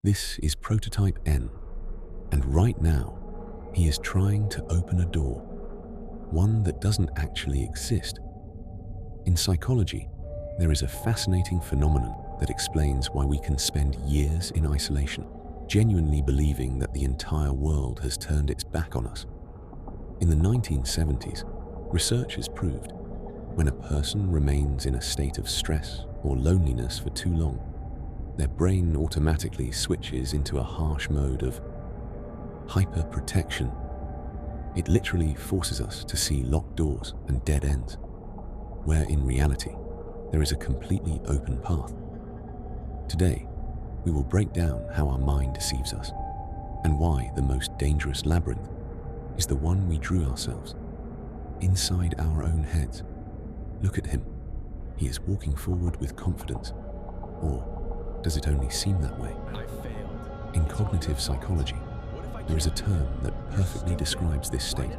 This is Prototype N, and right now, he is trying to open a door, one that doesn't actually exist. In psychology, there is a fascinating phenomenon that explains why we can spend years in isolation, genuinely believing that the entire world has turned its back on us. In the 1970s, researchers proved when a person remains in a state of stress or loneliness for too long, their brain automatically switches into a harsh mode of hyper-protection. It literally forces us to see locked doors and dead ends, where in reality, there is a completely open path. Today, we will break down how our mind deceives us and why the most dangerous labyrinth is the one we drew ourselves, inside our own heads. Look at him. He is walking forward with confidence. Or does it only seem that way? In cognitive psychology, there is a term that perfectly describes this state: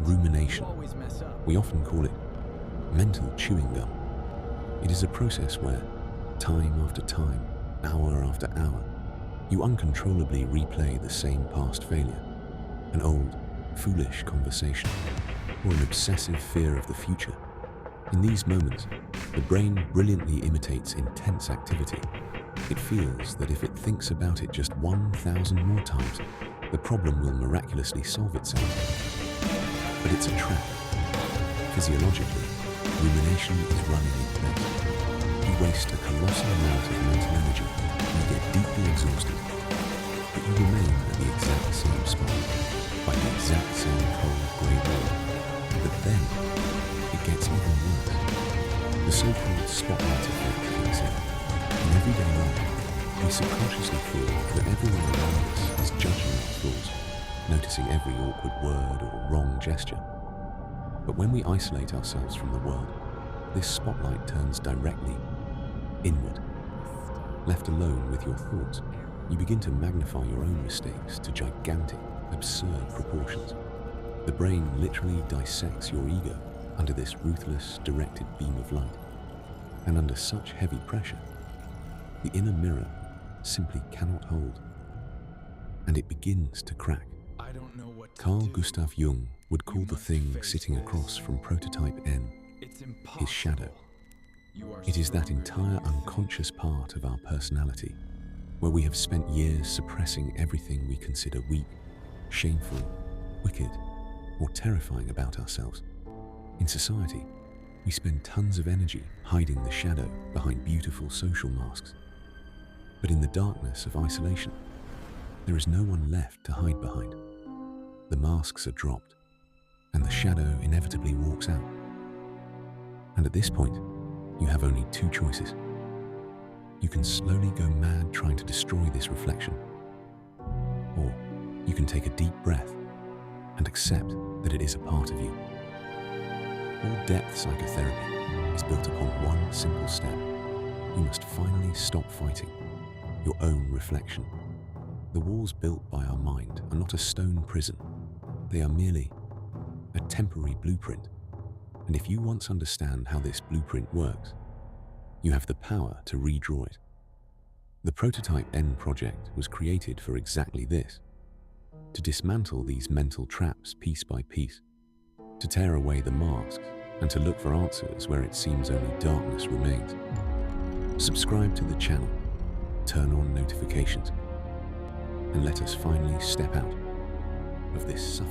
rumination. We often call it mental chewing gum. It is a process where, time after time, hour after hour, you uncontrollably replay the same past failure, an old, foolish conversation, or an obsessive fear of the future. In these moments, the brain brilliantly imitates intense activity. It feels that if it thinks about it just 1,000 more times, the problem will miraculously solve itself. But it's a trap. Physiologically, rumination is running in place. You waste a colossal amount of mental energy, you get deeply exhausted, but you remain at the exact same spot, by the exact same cold grey wall. But then, it gets even worse. The so-called spotlight effect kicks in. In everyday life, we subconsciously feel that everyone around us is judging our flaws, noticing every awkward word or wrong gesture. But when we isolate ourselves from the world, this spotlight turns directly inward. Left alone with your thoughts, you begin to magnify your own mistakes to gigantic, absurd proportions. The brain literally dissects your ego under this ruthless, directed beam of light. And under such heavy pressure, the inner mirror simply cannot hold, and it begins to crack. Carl Gustav Jung would call the thing sitting across from Prototype N his shadow. It is that entire unconscious part of our personality where we have spent years suppressing everything we consider weak, shameful, wicked, or terrifying about ourselves. In society, we spend tons of energy hiding the shadow behind beautiful social masks. But in the darkness of isolation, there is no one left to hide behind. The masks are dropped, and the shadow inevitably walks out. And at this point, you have only two choices. You can slowly go mad trying to destroy this reflection, or you can take a deep breath and accept that it is a part of you. All depth psychotherapy is built upon one simple step. You must finally stop fighting your own reflection. The walls built by our mind are not a stone prison. They are merely a temporary blueprint. And if you once understand how this blueprint works, you have the power to redraw it. The Prototype N project was created for exactly this: to dismantle these mental traps piece by piece, to tear away the masks, and to look for answers where it seems only darkness remains. Subscribe to the channel, turn on notifications, and let us finally step out of this suffering